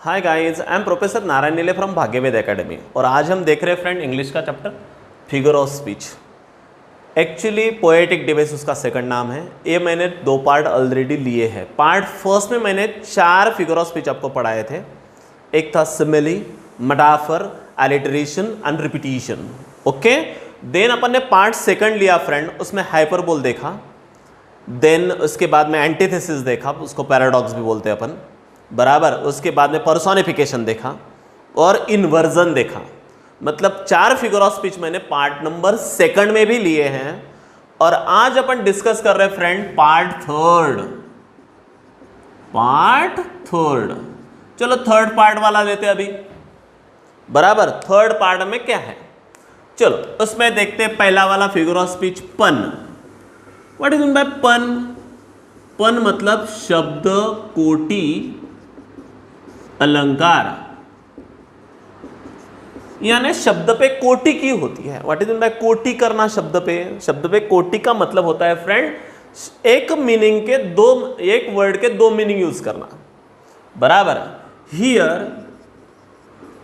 Hi guys, I am professor Narayan नीले from भाग्यवेद academy और आज हम देख रहे हैं फ्रेंड इंग्लिश का chapter figure of speech. Actually poetic device उसका सेकंड नाम है। ये मैंने दो पार्ट ऑलरेडी लिए हैं। पार्ट फर्स्ट में मैंने 4 फिगर ऑफ स्पीच आपको पढ़ाए थे। एक था simile, metaphor, alliteration and repetition. Okay, then अपन ने पार्ट सेकंड लिया फ्रेंड, उसमें हाइपरबोल देखा। देन उसके बाद में एंटीथेसिस देखा, उसको पैराडॉक्स भी बोलते हैं अपन, बराबर। उसके बाद में पर्सोनिफिकेशन देखा और इन्वर्जन देखा। मतलब 4 फिगर ऑफ स्पीच मैंने पार्ट नंबर सेकंड में भी लिए हैं और आज अपन डिस्कस कर रहे हैं फ्रेंड पार्ट थर्ड। चलो थर्ड पार्ट वाला लेते हैं अभी, बराबर। थर्ड पार्ट में क्या है, चलो उसमें देखते हैं। पहला वाला फिगर ऑफ स्पीच पन। व्हाट इज मीन बाय पन? पन मतलब शब्द, कोटि, अलंकार, यानी शब्द पे कोटि की होती है। व्हाट इज मीन बाय कोटि करना? शब्द पे कोटि का मतलब होता है फ्रेंड एक मीनिंग के एक वर्ड के 2 मीनिंग यूज करना, बराबर। Here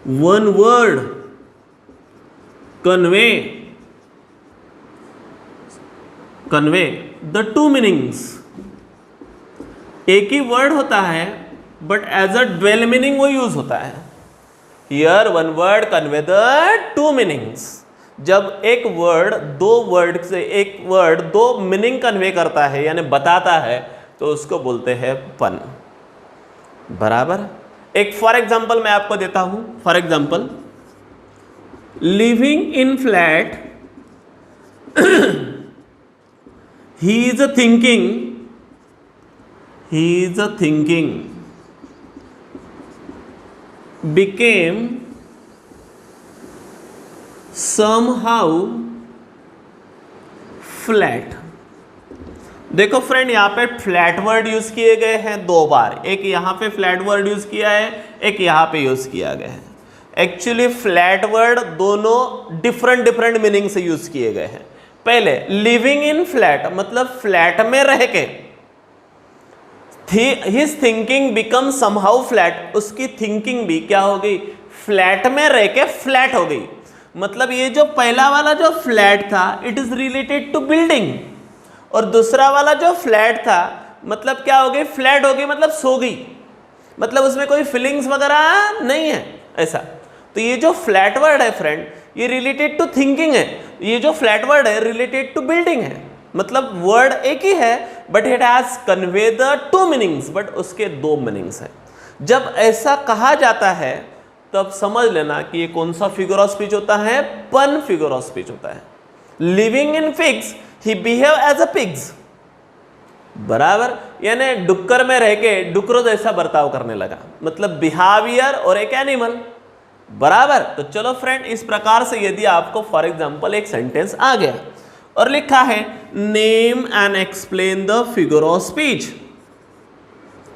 one word convey the 2 meanings. एक ही वर्ड होता है but as a dual meaning वो यूज होता है। Here one word convey the 2 meanings. जब एक वर्ड 2 मीनिंग कन्वे करता है यानी बताता है तो उसको बोलते हैं पन, बराबर। एक फॉर एग्जांपल मैं आपको देता हूं। For example, living in flat he is a thinking became somehow flat। देखो फ्रेंड, यहां पे फ्लैट वर्ड यूज किए गए हैं 2 बार। एक यहां पे फ्लैट वर्ड यूज किया है, एक यहां पे यूज किया गया है। एक्चुअली फ्लैट वर्ड दोनों डिफरेंट मीनिंग से यूज किए गए हैं। पहले लिविंग इन फ्लैट मतलब फ्लैट में रह के, his thinking become somehow flat, उसकी थिंकिंग भी क्या हो गई? फ्लैट में रह के फ्लैट हो गई। मतलब ये जो पहला वाला जो फ्लैट था it is related to building, और दूसरा वाला जो फ्लैट था मतलब क्या हो गई? फ्लैट हो गई, मतलब सो गई, मतलब उसमें कोई फीलिंग्स वगैरह नहीं है ऐसा। तो ये जो फ्लैट वर्ड है फ्रेंड ये रिलेटेड टू थिंकिंग है, ये जो फ्लैट वर्ड है रिलेटेड टू बिल्डिंग है। मतलब वर्ड एक ही है but it has convey the 2 meanings, but उसके 2 मीनिंग्स है। जब ऐसा कहा जाता है तब समझ लेना कि ये कौन सा फिगर ऑफ स्पीच होता है? पन फिगर ऑफ स्पीच होता है। Living in pigs he behave as a pigs, बराबर। यानी डुक्कर में रह के डुकरों जैसा बर्ताव करने लगा, मतलब बिहेवियर और एक एनिमल, बराबर। तो चलो फ्रेंड, इस प्रकार से यदि आपको फॉर एग्जांपल एक सेंटेंस आ गया और लिखा है name and explain the figure of speech,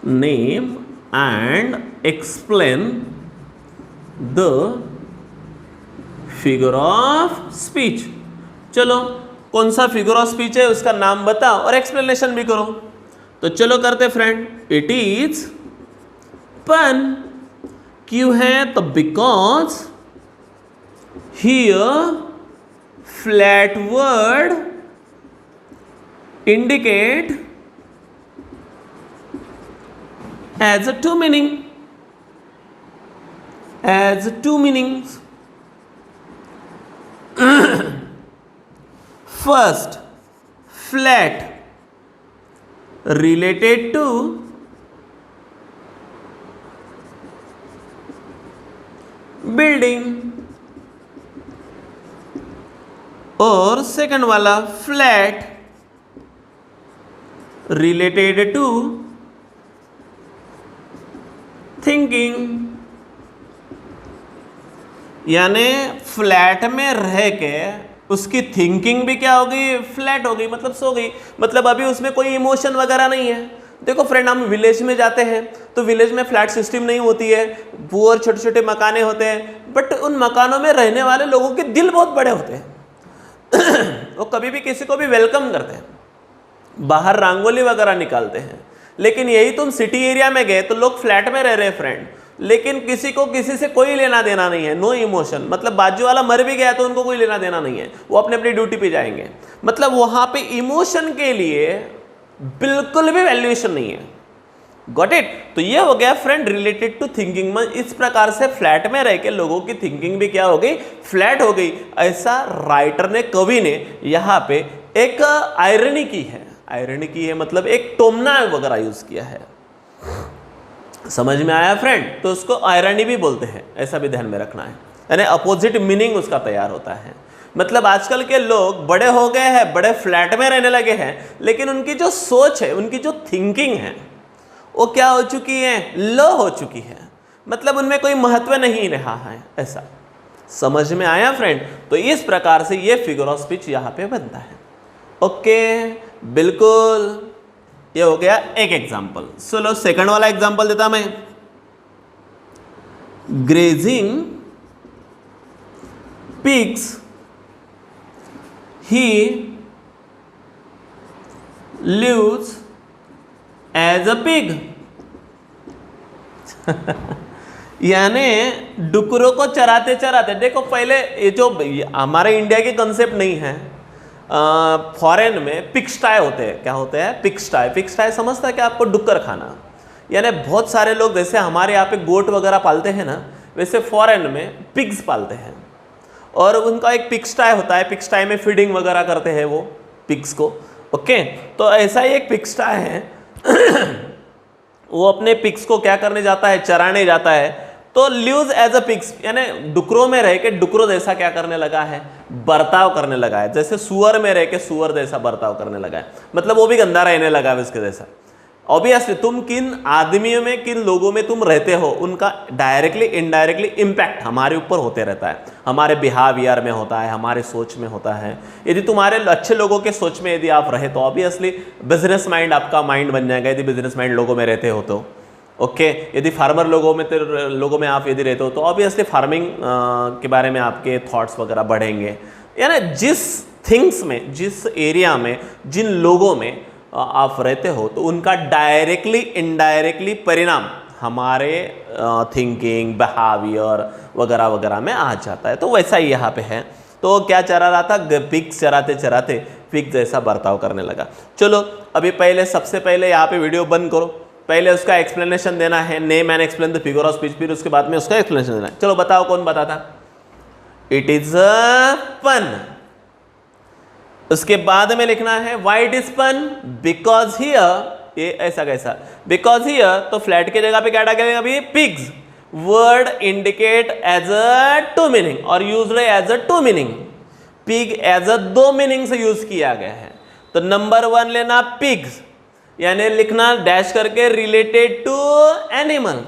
name and explain the figure of speech. चलो कौन सा फिगर ऑफ स्पीच है उसका नाम बताओ और एक्सप्लेनेशन भी करो। तो चलो करते फ्रेंड। इट इज पन। क्यों है? तो because here flat word indicate as a 2 meaning, as 2 meanings. First flat related to building और सेकंड वाला फ्लैट रिलेटेड टू थिंकिंग। यानी फ्लैट में रह के उसकी थिंकिंग भी क्या हो गई? फ्लैट हो गई, मतलब सो गई। मतलब अभी उसमें कोई इमोशन वगैरह नहीं है। देखो फ्रेंड, हम विलेज में जाते हैं तो विलेज में फ्लैट सिस्टम नहीं होती है, पुअर छोटे छोटे मकाने होते हैं, बट उन मकानों में रहने वाले लोगों के दिल बहुत बड़े होते हैं। वो कभी भी किसी को भी वेलकम करते हैं, बाहर रंगोली वगैरह निकालते हैं। लेकिन यही तुम सिटी एरिया में गए तो लोग फ्लैट में रह रहे हैं फ्रेंड, लेकिन किसी को किसी से कोई लेना देना नहीं है, नो इमोशन। मतलब बाजू वाला मर भी गया तो उनको कोई लेना देना नहीं है, वो अपने अपनी ड्यूटी पे जाएंगे। मतलब वहां पे इमोशन के लिए बिल्कुल भी वैल्यूएशन नहीं है। Got it? तो ये हो गया फ्रेंड रिलेटेड टू थिंकिंग में। इस प्रकार से फ्लैट में रह के लोगों की थिंकिंग भी क्या हो गई, फ्लैट हो गई। ऐसा राइटर ने, कवि ने यहाँ पे एक आयरनी की है। आयरनी की है मतलब एक टोमना वगैरह यूज किया है। समझ में आया फ्रेंड? तो उसको आयरनी भी बोलते हैं, ऐसा भी ध्यान में रखना है, यानी अपोजिट मीनिंग उसका तैयार होता है। मतलब आजकल के लोग बड़े हो गए हैं, बड़े फ्लैट में रहने लगे हैं, लेकिन उनकी जो सोच है, उनकी जो थिंकिंग है, वो क्या हो चुकी है, लो हो चुकी है। मतलब उनमें कोई महत्व नहीं रहा है। ऐसा समझ में आया फ्रेंड? तो इस प्रकार से ये फिगर ऑफ स्पीच यहाँ पे बनता है। ओके, बिल्कुल। ये हो गया एक एग्जाम्पल। चलो सेकंड वाला एग्जाम्पल देता मैं। Grazing pigs he lives as a pig. यानी डुकरों को चराते चराते, देखो पहले ये जो हमारे इंडिया की कंसेप्ट नहीं है, फॉरेन में पिगस्टाई होते हैं। क्या होते हैं? पिगस्टाई। पिगस्टाई समझता है कि आपको डुक्कर खाना, यानी बहुत सारे लोग जैसे हमारे यहाँ पे गोट वगैरह पालते हैं ना, वैसे फॉरेन में पिग्स पालते हैं और उनका एक पिगस्टाई होता है। पिगस्टाई में फीडिंग वगैरह करते हैं वो पिग्स को। ओके, तो ऐसा ही एक पिगस्टाई है वो अपने पिग्स को क्या करने जाता है, चराने जाता है। तो लिव्स एज अ पिग्स, यानी डुकरों में रह के डुकरों जैसा क्या करने लगा है, बर्ताव करने लगा है। जैसे सुअर में रह के सुअर जैसा बर्ताव करने लगा है, मतलब वो भी गंदा रहने लगा है उसके जैसा। ऑब्वियसली तुम किन आदमियों में, किन लोगों में तुम रहते हो, उनका डायरेक्टली इनडायरेक्टली इम्पैक्ट हमारे ऊपर होते रहता है। हमारे बिहेवियर में होता है, हमारे सोच में होता है। यदि तुम्हारे अच्छे लोगों के सोच में यदि आप रहे तो ऑब्वियसली बिजनेस माइंड आपका माइंड बन जाएगा, यदि बिजनेस माइंड लोगों में रहते हो तो। ओके, यदि फार्मर लोगों में आप यदि रहते हो तो ऑब्वियसली फार्मिंग के बारे में आपके थॉट्स वगैरह बढ़ेंगे। यानी जिस थिंग्स में, जिस एरिया में, जिन लोगों में आप रहते हो तो उनका डायरेक्टली इनडायरेक्टली परिणाम हमारे थिंकिंग, बिहेवियर वगैरह वगैरह में आ जाता है। तो वैसा ही यहाँ पे है। तो क्या चरा रहा था, पिग्स चराते चराते पिग जैसा बर्ताव करने लगा। चलो अभी पहले, सबसे पहले यहाँ पे वीडियो बंद करो, पहले उसका एक्सप्लेनेशन देना है, name and explain the figure of speech, फिर उसके बाद में उसका एक्सप्लेनेशन देना है। चलो बताओ कौन बताता? इट इज अ पन। उसके बाद में लिखना है व्हाई इट इज पन, बिकॉज हियर, ये ऐसा कैसा, बिकॉज हियर, तो फ्लैट की जगह पे क्या डालेगा अभी, pigs. Word indicate as a two meaning और use as a two meaning. Pig as a दो मीनिंग से यूज किया गया है। तो नंबर 1 लेना पिग्स, यानी लिखना डैश करके रिलेटेड टू एनिमल।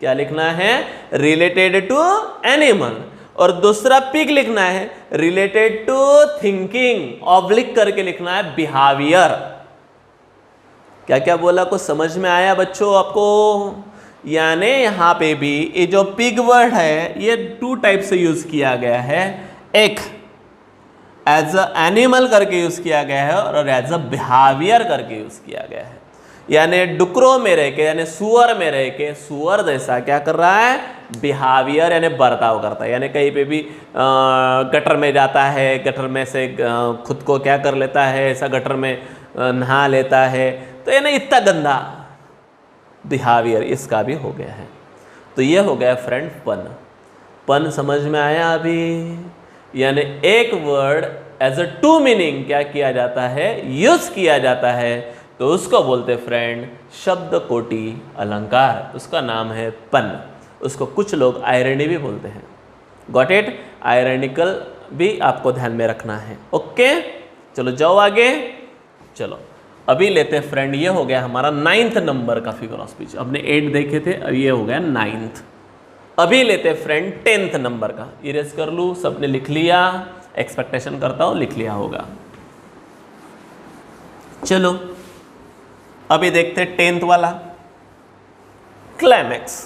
क्या लिखना है, रिलेटेड टू एनिमल। और दूसरा पिग लिखना है रिलेटेड टू थिंकिंग, ऑब्लिक करके लिखना है बिहेवियर। क्या क्या बोला, कुछ समझ में आया बच्चों आपको? यानी यहाँ पे भी ये जो पिग वर्ड है ये 2 टाइप से यूज किया गया है। एक एज अ एनिमल करके यूज किया गया है और एज अ बिहेवियर करके यूज किया गया है। यानी डुकरों में रह के, यानी सुअर में रह के सुअर जैसा क्या कर रहा है, बिहेवियर यानी बर्ताव करता है। यानी कहीं पे भी गटर में जाता है, गटर में से खुद को क्या कर लेता है, ऐसा गटर में नहा लेता है, तो यानी इतना गंदा बिहेवियर इसका भी हो गया है। तो ये हो गया फ्रेंड पन। पन समझ में आया अभी? यानी एक word as a two meaning क्या किया जाता है, यूज किया जाता है, तो उसको बोलते फ्रेंड शब्द कोटि अलंकार। उसका नाम है पन। उसको कुछ लोग आयरनी भी बोलते हैं। Got it? आयरनिकल भी आपको ध्यान में रखना है। ओके, चलो जाओ आगे। चलो अभी लेते फ्रेंड, ये हो गया हमारा 9th नंबर का फिगर ऑफ स्पीच। हमने 8 देखे थे, अब ये हो गया 9th। अभी लेते फ्रेंड 10th नंबर का। इरेज कर लूँ, सबने लिख लिया? एक्सपेक्टेशन करता हूँ लिख लिया होगा। चलो अभी देखते 10th वाला, क्लाइमैक्स।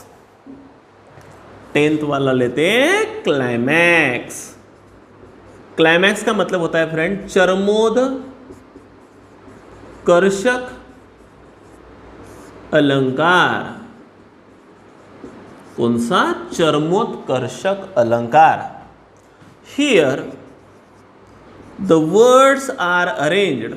10th वाला लेते हैं क्लाइमैक्स। क्लाइमैक्स का मतलब होता है फ्रेंड चरमोद कर्षक अलंकार। कौन सा? चरमोत्कर्षक अलंकार। Here the words are arranged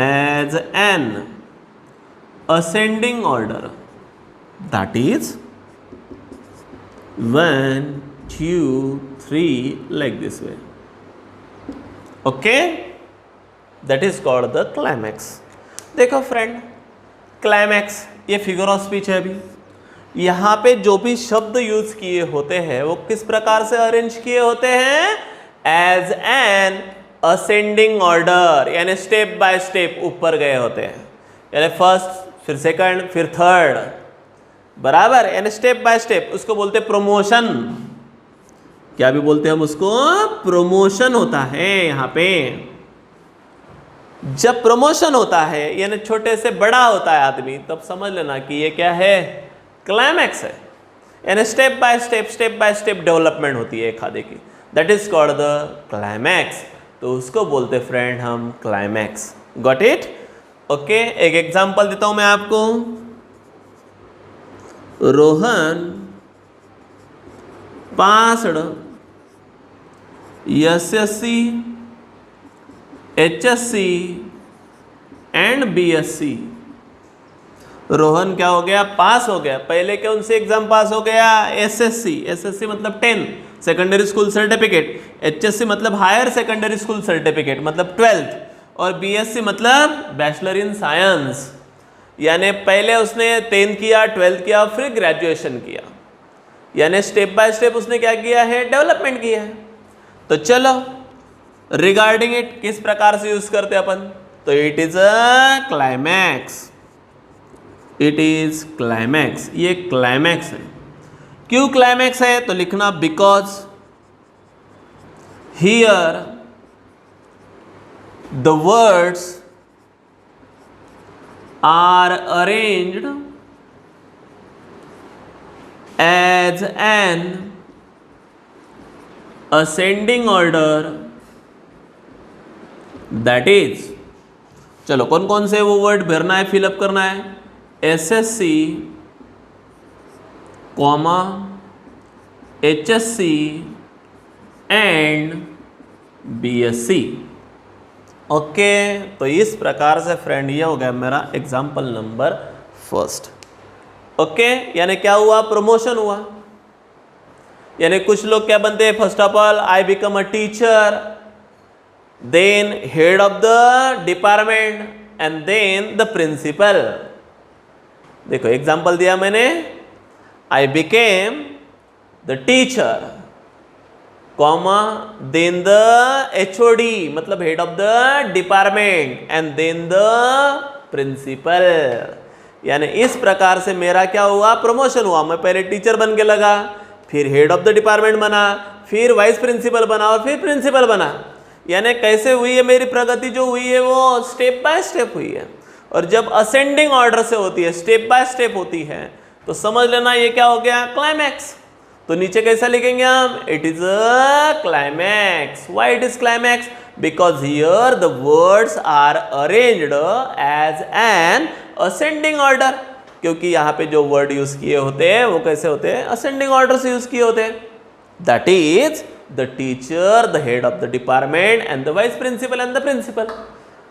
as an ascending order, that is 1 2 3 like this way. Okay, that is called the climax. देखो फ्रेंड, क्लाइमैक्स ये फिगर ऑफ स्पीच है। अभी यहाँ पे जो भी शब्द यूज किए होते हैं वो किस प्रकार से अरेंज किए होते हैं? एज एन असेंडिंग ऑर्डर, यानी स्टेप बाय स्टेप ऊपर गए होते हैं, यानी फर्स्ट, फिर सेकंड, फिर थर्ड, बराबर, यानी स्टेप बाय स्टेप। उसको बोलते हैं प्रमोशन। क्या भी बोलते हैं हम उसको? प्रमोशन होता है। यहाँ पे जब प्रमोशन होता है यानी छोटे से बड़ा होता है आदमी, तब समझ लेना कि ये क्या है? क्लाइमैक्स है। यानी स्टेप बाय स्टेप डेवलपमेंट होती है एक खादे की, that is called the climax. तो उसको बोलते फ्रेंड हम क्लाइमैक्स। Got it? ओके, एक एग्जांपल देता हूं मैं आपको। Rohan passed SSC, HSC and BSc. Rohan क्या हो गया? पास हो गया। पहले कौन से एग्जाम पास हो गया? एसएससी मतलब 10 सेकेंडरी स्कूल सर्टिफिकेट, एचएससी मतलब हायर सेकेंडरी स्कूल सर्टिफिकेट मतलब 12th, और बीएससी मतलब बैचलर इन साइंस। यानी पहले उसने 10th किया, 12th किया, फिर ग्रेजुएशन किया। यानी स्टेप बाय स्टेप उसने क्या किया है? डेवलपमेंट किया है। तो चलो रिगार्डिंग इट किस प्रकार से यूज करते अपन? तो it is a climax. It is climax. ये क्लाइमैक्स है। क्यों क्लाइमैक्स है? तो लिखना because here the words are arranged as an ascending order, that is, चलो कौन कौन से वो वर्ड भरना है, फिलअप करना है? SSC, comma, HSC and BSc. Okay, तो इस प्रकार से फ्रेंड ये हो गया मेरा एग्जाम्पल नंबर फर्स्ट। ओके, यानी क्या हुआ? प्रमोशन हुआ। यानी कुछ लोग क्या बनते हैं? First of all I become a teacher, then head of the department and then the principal. देखो एग्जाम्पल दिया मैंने, I became the teacher, comma, then the HOD मतलब head of the department and then the principal. यानी इस प्रकार से मेरा क्या हुआ? प्रमोशन हुआ। मैं पहले टीचर बन के लगा, फिर हेड ऑफ द डिपार्टमेंट बना, फिर वाइस प्रिंसिपल बना और फिर प्रिंसिपल बना। यानी कैसे हुई है मेरी प्रगति? जो हुई है वो स्टेप बाय स्टेप हुई है। और जब असेंडिंग ऑर्डर से होती है, स्टेप बाय स्टेप होती है, तो समझ लेना ये क्या हो गया? क्लाइमैक्स। तो नीचे कैसा लिखेंगे हम? It is a climax. Why it is climax? Because here the words are arranged as an ascending order. क्योंकि यहाँ पे जो वर्ड यूज किए होते हैं वो कैसे होते हैं? असेंडिंग ऑर्डर से यूज किए होते हैं। That is the teacher, the head of the department and the vice principal and the principal.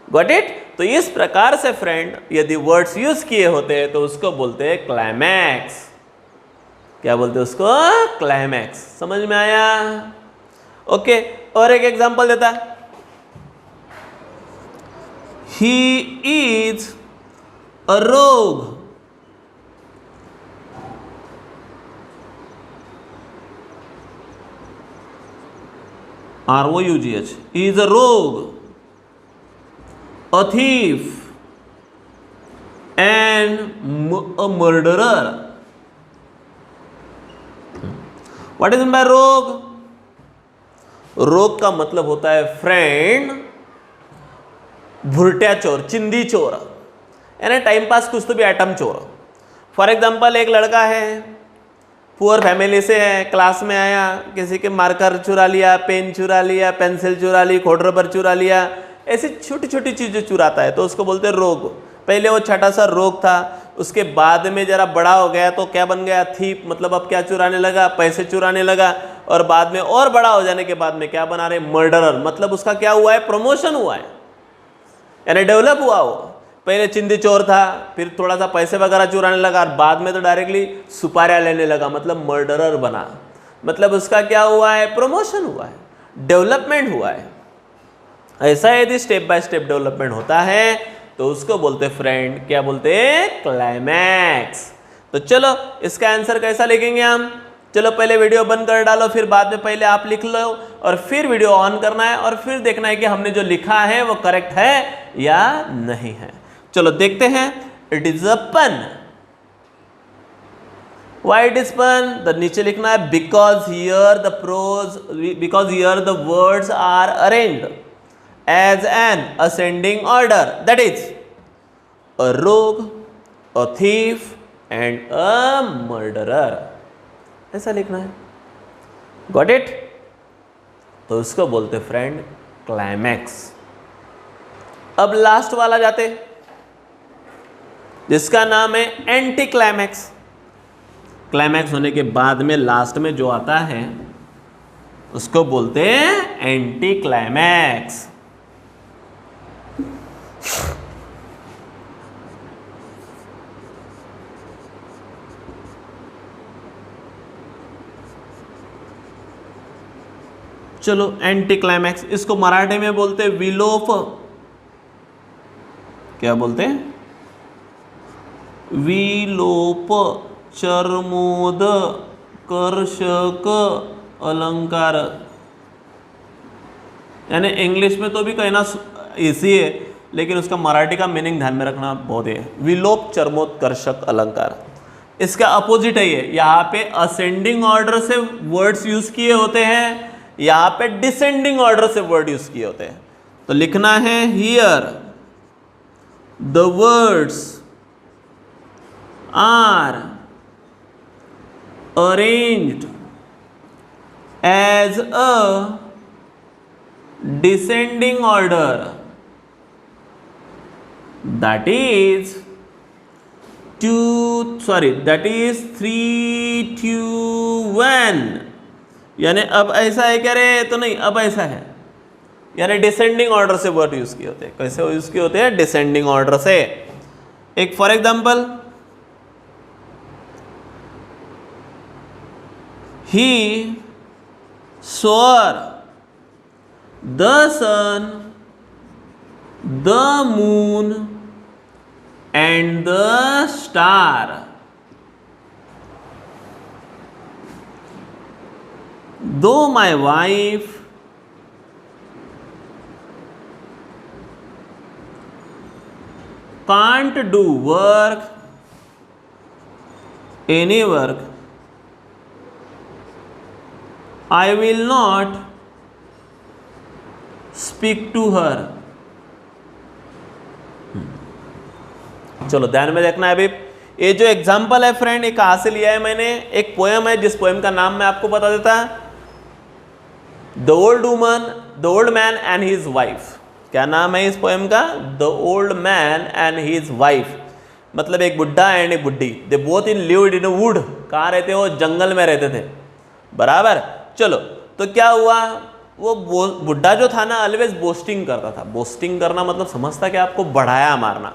Got it? तो इस प्रकार से फ्रेंड यदि वर्ड्स यूज किए होते हैं तो उसको बोलते हैं क्लाइमैक्स। क्या बोलते हैं उसको? क्लाइमैक्स। समझ में आया? ओके, और एक एग्जांपल देता है। ही इज अ रोग, ROUGH, he is a rogue, a thief and a murderer. What is meant by rogue? रोग का मतलब होता है फ्रेंड भुरट्या चोर, चिंदी चोर, यानी टाइम पास कुछ तो भी आइटम चोर। फॉर एग्जाम्पल एक लड़का है, पुअर फैमिली से है, क्लास में आया, किसी के मार्कर चुरा लिया, पेन चुरा लिया, पेंसिल चुरा ली, खोड रबर चुरा लिया, ऐसी छोटी छोटी चीज़ें चुराता है तो उसको बोलते हैं रोग। पहले वो छोटा सा रोग था, उसके बाद में जरा बड़ा हो गया तो क्या बन गया, थीप, मतलब अब क्या चुराने लगा, पैसे चुराने लगा, और बाद में और बड़ा हो जाने के बाद में क्या बना रहे, मर्डरर। मतलब उसका क्या हुआ है, प्रमोशन हुआ है, यानी डेवलप हुआ वो। पहले चिंदी चोर था, फिर थोड़ा सा पैसे वगैरह चुराने लगा, और बाद में तो डायरेक्टली सुपारियाँ लेने लगा, मतलब मर्डरर बना। मतलब उसका क्या हुआ है, प्रमोशन हुआ है, डेवलपमेंट हुआ है। ऐसा यदि स्टेप बाय स्टेप डेवलपमेंट होता है तो उसको बोलते फ्रेंड, क्या बोलते हैं, क्लाइमैक्स। तो चलो इसका आंसर कैसा लिखेंगे हम, चलो पहले वीडियो बंद कर डालो, फिर बाद में पहले आप लिख लो और फिर वीडियो ऑन करना है और फिर देखना है कि हमने जो लिखा है वो करेक्ट है या नहीं है। चलो देखते हैं। It is a pun. Why it is pun, the नीचे लिखना है because here the prose, because here the words are arranged as an ascending order, that is a rogue, a thief and a murderer, ऐसा लिखना है। Got it? तो उसको बोलते friend climax. अब लास्ट वाला जाते जिसका नाम है एंटी क्लाइमैक्स। क्लाइमैक्स होने के बाद में लास्ट में जो आता है उसको बोलते हैं एंटी क्लाइमैक्स। चलो एंटी क्लाइमैक्स, इसको मराठी में बोलते हैं विलोप। क्या बोलते हैं, विलोप, चरमोद, कर्षक अलंकार। यानी इंग्लिश में तो भी कहना इजी है लेकिन उसका मराठी का मीनिंग ध्यान में रखना बहुत है। विलोप, चरमोत्कर्षक अलंकार, इसका अपोजिट है ये। यहाँ पे असेंडिंग ऑर्डर से वर्ड्स यूज किए होते हैं, यहाँ पे डिसेंडिंग ऑर्डर से वर्ड यूज किए होते हैं। तो लिखना है here the words are arranged as a descending order, that is 3, 2, 1। यानी अब ऐसा है क्या रे, तो नहीं, अब ऐसा है, यानी डिसेंडिंग ऑर्डर से वर्ड यूज किए होते हैं। कैसे यूज किए होते हैं, डिसेंडिंग ऑर्डर से। एक for example, he swore the sun, the moon and the star, though my wife can't do work, any work, I will not speak to her। चलो ध्यान में देखना है अभी। ये जो एग्जाम्पल है फ्रेंड, ये कहाँ से लिया है मैंने, एक पोएम है जिस पोएम का नाम मैं आपको बता देता, the old woman, the old man and his wife. क्या नाम है इस पोएम का, the old man and his wife. मतलब एक बुढ़ा एंड एक बुढ़ी, they both in lived in a would. कहाँ रहते हो, जंगल में रहते थे, बराबर। चलो तो क्या हुआ, वो बुढ़ा जो था ना ऑलवेज बोस्टिंग करता था। बोस्टिंग करना मतलब समझता कि आपको बढ़ाया मारना।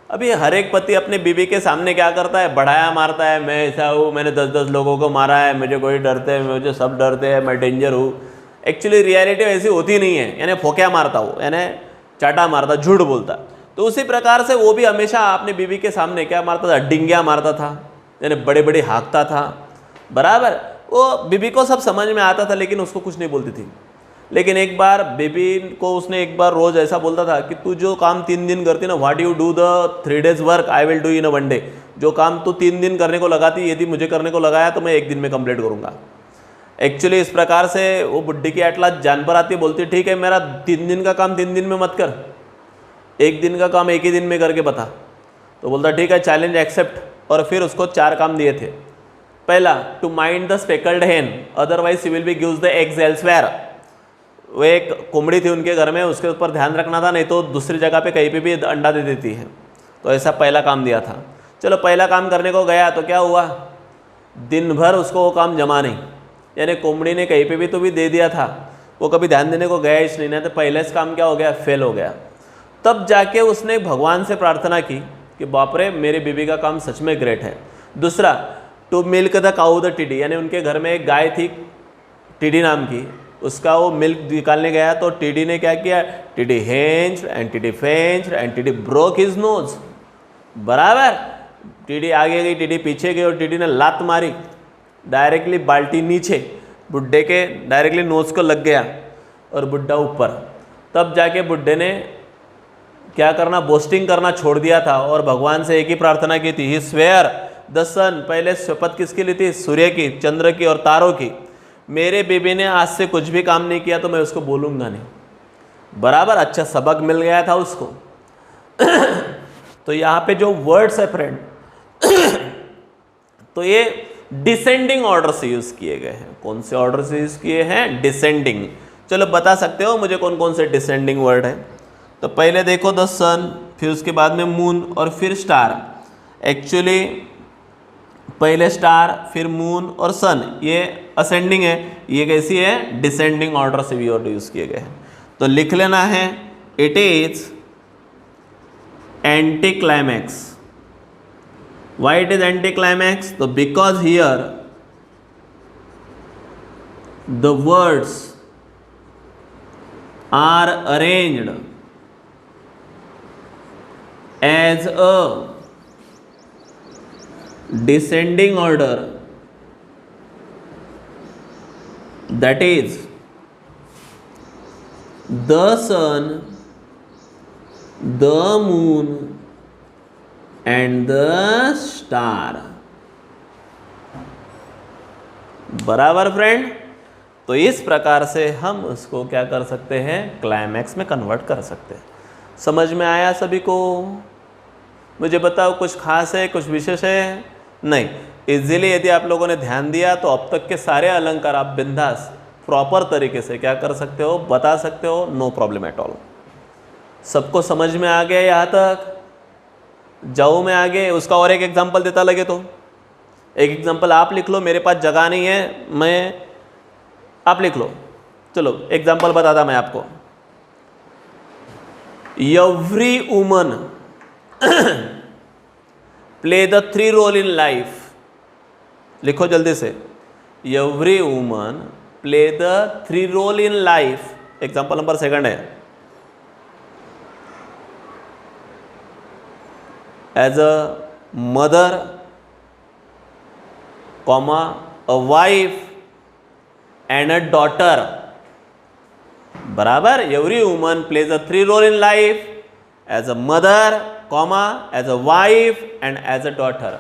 अभी हर एक पति अपने बीवी के सामने क्या करता है, बढ़ाया मारता है, मैं ऐसा हूँ, मैंने 10-10 लोगों को मारा है, मुझे कोई डरते हैं, मुझे सब डरते हैं, मैं डेंजर हूँ। एक्चुअली रियलिटी ऐसी होती नहीं है, यानी फोक्या मारता हो, यानी चाटा मारता, झूठ बोलता। तो उसी प्रकार से वो भी हमेशा अपनी बीवी के सामने क्या मारता था, डिंगिया मारता था, यानी बड़े बड़े हाँकता था, बराबर। वो बीवी को सब समझ में आता था लेकिन उसको कुछ नहीं बोलती थी। लेकिन एक बार बेबी को उसने एक बार रोज ऐसा बोलता था कि तू जो काम 3 दिन करती ना, what you do the 3 days work I will do in a 1 day। जो काम तू 3 दिन करने को लगाती, यदि मुझे करने को लगाया तो मैं 1 दिन में कंप्लीट करूंगा। एक्चुअली इस प्रकार से वो बुढ़ी की एटला जान पर आती, बोलती ठीक है मेरा 3 दिन का काम 3 दिन में मत कर, 1 दिन का काम 1 ही दिन में करके बता। तो बोलता ठीक है, चैलेंज एक्सेप्ट। और फिर उसको 4 काम दिए थे। पहला, टू माइंड द स्पेकल्ड हेन, otherwise he will be gives the eggs elsewhere. वो एक कोमड़ी थी उनके घर में, उसके ऊपर ध्यान रखना था, नहीं तो दूसरी जगह पे कहीं पे भी अंडा दे देती है। तो ऐसा पहला काम दिया था। चलो पहला काम करने को गया तो क्या हुआ, दिन भर उसको वो काम जमा नहीं, यानी कोमड़ी ने कहीं पे भी तो भी दे दिया था, वो कभी ध्यान देने को गया ही नहीं, तो पहले से काम क्या हो गया, फेल हो गया। तब जाके उसने भगवान से प्रार्थना की कि बाप रे मेरी बीबी का काम सच में ग्रेट है। दूसरा, to milk the cow the tidy, यानी उनके घर में एक गाय थी टिडी नाम की, उसका वो मिल्क निकालने गया तो टिडी ने क्या किया, टिडी हेंज्ड एंड टिडी फेंज्ड एंड टिडी ब्रोक हिज नोज। बराबर, टिडी आगे गई, टिडी पीछे गई और टिडी ने लात मारी, डायरेक्टली बाल्टी नीचे, बुड्ढे के डायरेक्टली नोज को लग गया और बुड्ढा ऊपर। तब जाके बुड्ढे ने क्या करना, बोस्टिंग करना छोड़ दिया था और भगवान से एक ही प्रार्थना की थी, ही स्वेयर द सन, पहले शपथ किसकी ली थी, सूर्य की, चंद्र की और तारों की, मेरे बेबी ने आज से कुछ भी काम नहीं किया तो मैं उसको बोलूँगा नहीं। बराबर, अच्छा सबक मिल गया था उसको। तो यहाँ पे जो वर्ड्स है फ्रेंड, तो ये डिसेंडिंग ऑर्डर से यूज किए गए हैं। कौन से ऑर्डर से यूज किए हैं, डिसेंडिंग। चलो बता सकते हो मुझे कौन कौन से डिसेंडिंग वर्ड है? तो पहले देखो द सन, फिर उसके बाद में मून और फिर स्टार। एक्चुअली पहले स्टार फिर मून और सन, ये असेंडिंग है, ये कैसी है, डिसेंडिंग ऑर्डर से भी वर्ड यूज किए गए हैं। तो लिख लेना है, it is anti climax. Why it is anticlimax? So because here the words are arranged as a descending order, that is the sun, the moon and the star। बराबर फ्रेंड, तो इस प्रकार से हम उसको क्या कर सकते हैं, क्लाइमैक्स में कन्वर्ट कर सकते हैं। समझ में आया सभी को? मुझे बताओ कुछ खास है, कुछ विशेष है? नहीं, इजीली यदि आप लोगों ने ध्यान दिया तो अब तक के सारे अलंकार आप बिंदास प्रॉपर तरीके से क्या कर सकते हो, बता सकते हो, नो प्रॉब्लम एट ऑल। सबको समझ में आ गया यहाँ तक? जाओ मैं आगे, उसका और एक एग्जांपल देता लगे तो एक एग्जांपल आप लिख लो, मेरे पास जगह नहीं है, मैं आप लिख लो। चलो एग्जांपल बताता मैं आपको। Every woman play the 3 role in life. लिखो जल्दी से, every woman play the 3 role in life. Example number 2 है, as a mother, comma, a wife and a daughter। बराबर, every woman plays a 3 role in life as a mother, comma, as a wife and as a daughter.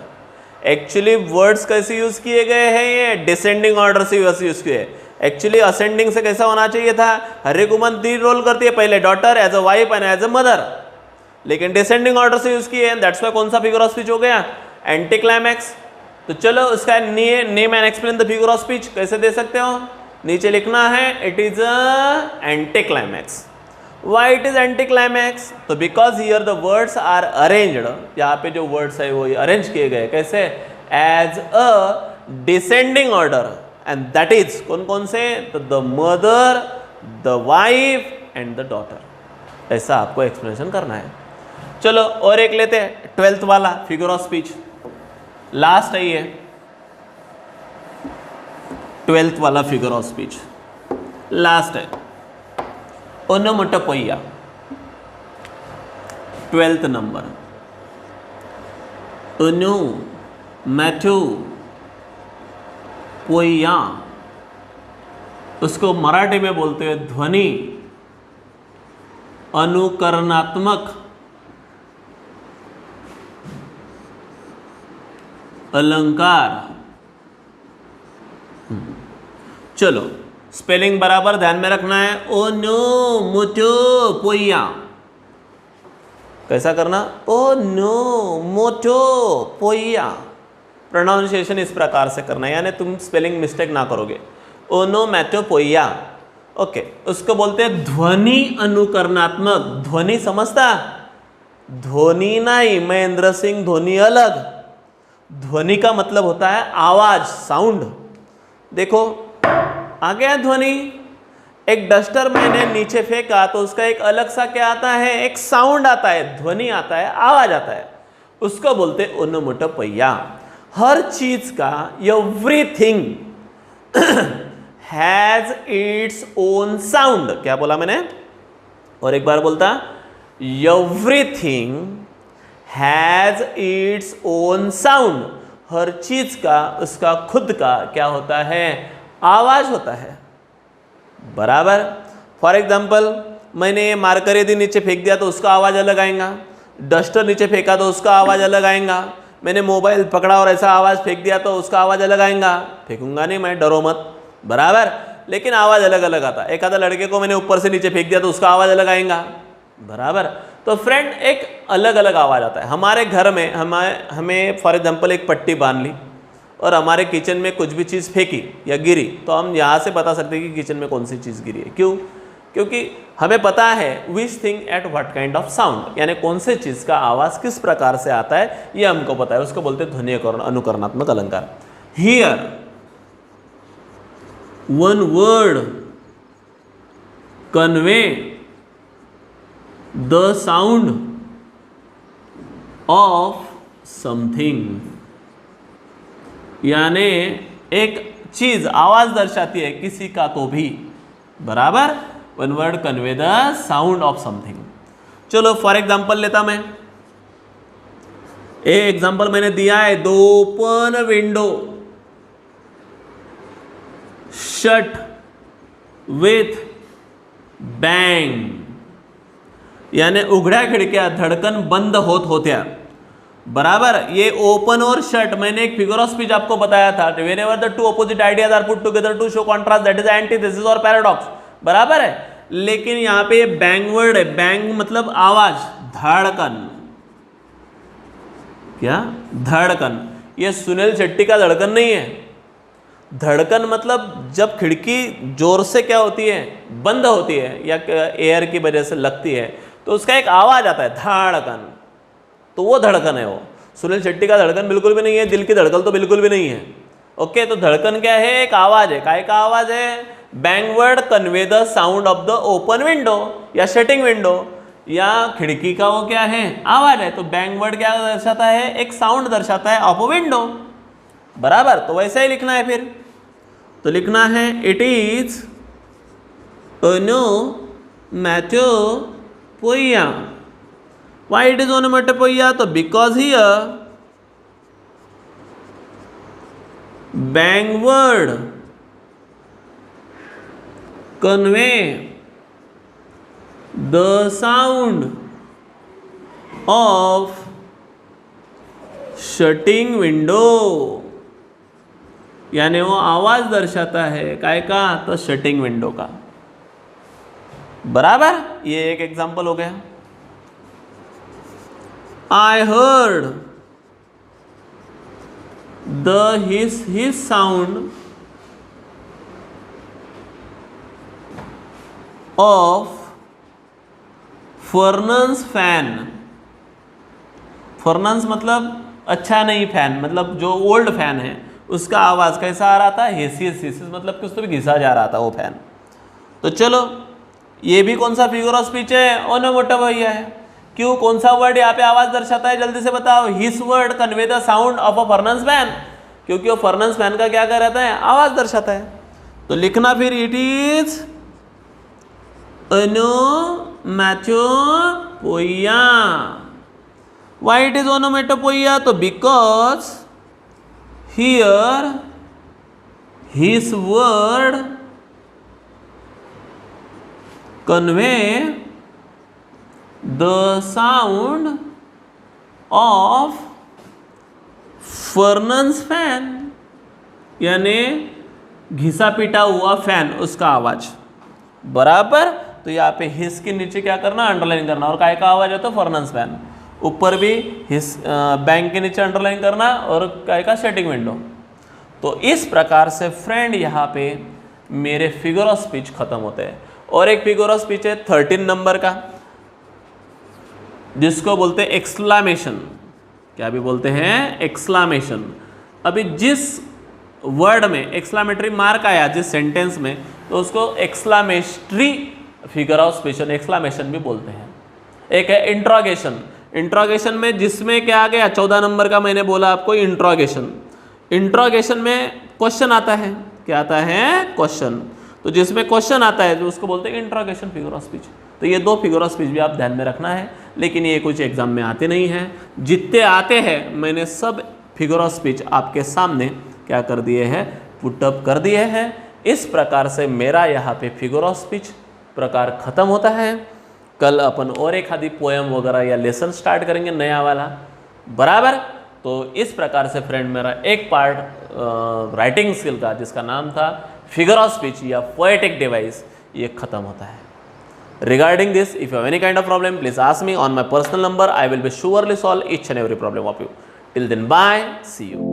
Actually words कैसे use किए गए हैं, ये descending order से use किए। Actually ascending से कैसा होना चाहिए था, हर एक वुमन 3 रोल करती है, पहले daughter, as a wife and as a mother, लेकिन डिसेंडिंग ऑर्डर से यूज किए, दैट्स वाई कौन सा फिगर ऑफ स्पीच हो गया, एंटी क्लाइमैक्स। तो चलो उसका name and explain the figure of speech कैसे दे सकते हो, नीचे लिखना है, it is a anti climax. Why it is anti climax? तो because here the words are arranged, यहाँ पे जो वर्ड्स है वो अरेंज किए गए कैसे, as a descending order, and that is कौन कौन से, तो the mother, the wife and the daughter. ऐसा आपको एक्सप्लेनेशन करना है। चलो और एक लेते हैं, 12th वाला फिगर ऑफ स्पीच, लास्ट है ये 12th वाला फिगर ऑफ स्पीच, लास्ट है, ओनोमोटोपोइया, 12th नंबर, ओनोमैटोपोइया, उसको मराठी में बोलते हैं ध्वनि अनुकरणात्मक अलंकार। चलो स्पेलिंग बराबर ध्यान में रखना है, ओनोमोटोपोइया। कैसा करना, ओनोमोटोपोइया। प्रोनाउंसिएशन इस प्रकार से करना है, यानी तुम स्पेलिंग मिस्टेक ना करोगे। ओनोमैटोपोइया, ओके, उसको बोलते हैं ध्वनि अनुकरणात्मक। ध्वनि समझता? ध्वनि नहीं, महेंद्र सिंह धोनी अलग। ध्वनि का मतलब होता है आवाज, साउंड। देखो आ गया ध्वनि। एक डस्टर मैंने नीचे फेंका तो उसका एक अलग सा क्या आता है, एक साउंड आता है, ध्वनि आता है, आवाज आता है, उसको बोलते हैं ओनोमैटोपोइया। हर चीज का, everything has its own sound. क्या बोला मैंने? और एक बार बोलता, everything has its own sound. हर चीज का उसका खुद का क्या होता है, आवाज होता है। बराबर। फॉर एग्जाम्पल, मैंने ये मार्कर यदि नीचे फेंक दिया तो उसका आवाज अलग आएगा, डस्टर नीचे फेंका तो उसका आवाज अलग आएगा, मैंने मोबाइल पकड़ा और ऐसा आवाज फेंक दिया तो उसका आवाज अलग आएगा। फेंकूंगा नहीं मैं, डरो मत। बराबर, लेकिन आवाज अलग अलग आता है। एक आधा लड़के को मैंने ऊपर से नीचे फेंक दिया तो उसका आवाज अलग आएगा। बराबर। तो फ्रेंड, एक अलग अलग आवाज आता है। हमारे घर में हमें फॉर एग्जाम्पल एक पट्टी बांध ली और हमारे किचन में कुछ भी चीज़ फेंकी या गिरी, तो हम यहाँ से बता सकते हैं कि किचन में कौन सी चीज़ गिरी है। क्यों? क्योंकि हमें पता है which thing at what kind of sound, यानी कौन से चीज़ का आवाज़ किस प्रकार से आता है, ये हमको पता है। उसको बोलते हैं ध्वनि अनुकरणात्मक अलंकार। Here one word convey the sound of something, यानी एक चीज आवाज दर्शाती है किसी का तो भी। बराबर। One word convey the sound of something. चलो फॉर एग्जाम्पल लेता मैं, एक एग्जाम्पल मैंने दिया है, the open window shut with bang, यानी उघड्या खिडक्या धडकन बंद होत होत्या। बराबर। ये ओपन और शट, मैंने एक फिगर ऑफ स्पीच आपको बताया था, whenever the two opposite ideas are put together to show contrast that is antithesis और पैराडॉक्स। बराबर है। लेकिन यहां पे बैंग वर्ड है, बैंग मतलब आवाज, धड़कन। क्या? धड़कन। ये सुनील शेट्टी का धड़कन नहीं है। धड़कन मतलब जब खिड़की जोर से क्या होती है, बंद होती है या एयर की वजह से लगती है तो उसका एक आवाज आता है, धड़कन। तो वो धड़कन है। वो सुनील शेट्टी का धड़कन बिल्कुल भी नहीं है, दिल की धड़कन तो बिल्कुल भी नहीं है। ओके, तो धड़कन क्या है? एक आवाज है। काय का आवाज है? Bang word convey the sound of the open window या शटिंग विंडो, या खिड़की का वो क्या है, आवाज है। तो बैंग वर्ड क्या दर्शाता है? एक साउंड दर्शाता है ऑफ अ विंडो। बराबर। तो वैसे ही लिखना है फिर। तो लिखना है it is onomatopoeia. Why it is onomatopoeia? तो because here bang word convey the sound of shutting window, यानी वो आवाज दर्शाता है काय का? तो शटिंग विंडो का। बराबर। ये एक एग्जांपल हो गया। I heard the his sound of furnace fan। Furnace मतलब अच्छा नहीं, फैन मतलब जो ओल्ड फैन है उसका आवाज कैसा आ रहा था? हिस मतलब कि उसको भी घिसा जा रहा था वो फैन। तो चलो, ये भी कौन सा फिगर ऑफ स्पीच है? ओनोमैटोपोइया है। क्यों? कौन सा वर्ड यहाँ पे आवाज दर्शाता है? जल्दी से बताओ। This word convey the sound of a furnace fan, क्योंकि वो फर्नेस फैन का क्या कर रहता है? आवाज दर्शाता है। तो लिखना फिर it is onomatopoeia. Why it is onomatopoeia? तो because here this word convey the sound of furnace fan, यानी घिसा पीटा हुआ फैन, उसका आवाज। बराबर। तो यहाँ पे हिस के नीचे क्या करना? अंडरलाइन करना। और काय का आवाज है? तो फर्नेस फैन। ऊपर भी बैंक के नीचे अंडरलाइन करना और काय का सेटिंग विंडो। तो इस प्रकार से फ्रेंड यहाँ पे मेरे फिगर ऑफ स्पीच खत्म होते हैं। और एक फिगर ऑफ स्पीच है 13 नंबर का, जिसको बोलते हैं एक्सक्लामेशन। क्या भी बोलते हैं? एक्सक्लामेशन। अभी जिस वर्ड में एक्सक्लामेटरी मार्क आया जिस सेंटेंस में, तो उसको exclamatory figure of speech, exclamation भी बोलते हैं। एक है इंट्रोगेशन। इंट्रोगेशन में जिसमें क्या आ गया 14 नंबर का मैंने बोला आपको इंट्रोगेशन। इंट्रोगेशन में क्वेश्चन आता है। क्या आता है? क्वेश्चन। तो जिसमें क्वेश्चन आता है तो उसको बोलते हैं इंट्रोगेशन फिगर ऑफ स्पीच। तो ये दो फिगर ऑफ स्पीच भी आप ध्यान में रखना है, लेकिन ये कुछ एग्जाम में आते नहीं हैं। जितने आते हैं मैंने सब फिगर ऑफ स्पीच आपके सामने क्या कर दिए हैं? पुटअप कर दिए हैं। इस प्रकार से मेरा यहाँ पे फिगर ऑफ स्पीच प्रकार खत्म होता है। कल अपन और एक आधी पोएम वगैरह या लेसन स्टार्ट करेंगे नया वाला, बराबर। तो इस प्रकार से फ्रेंड मेरा एक पार्ट राइटिंग स्किल का जिसका नाम था फिगर ऑफ स्पीच या पोएटिक डिवाइस, ये खत्म होता है। Regarding this, if you have any kind of problem, please ask me on my personal number. I will be surely solve each and every problem of you. Till then, bye. See you.